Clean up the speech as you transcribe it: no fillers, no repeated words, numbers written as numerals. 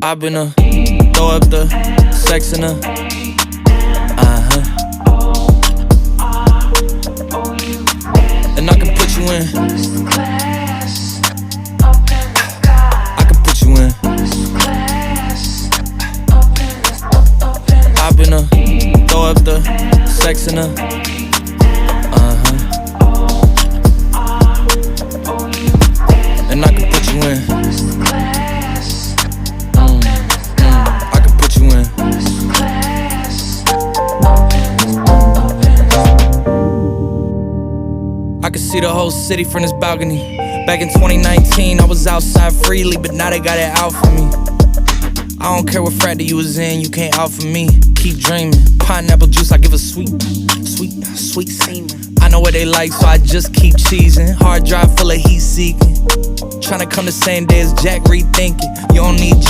I've been throw up the sex in and I can put you in. I can put you in. I've been throw up the sex in and I can put you in. I can put you in. I can see the whole city from this balcony. Back in 2019, I was outside freely, but now they got it out for me. I don't care what frat you was in, you can't out for me. Keep dreaming. Pineapple juice, I give a sweet semen. I know what they like, so I just keep cheesing. Hard drive full of heat seeking. Tryna come the same day as Jack, rethinking. You don't need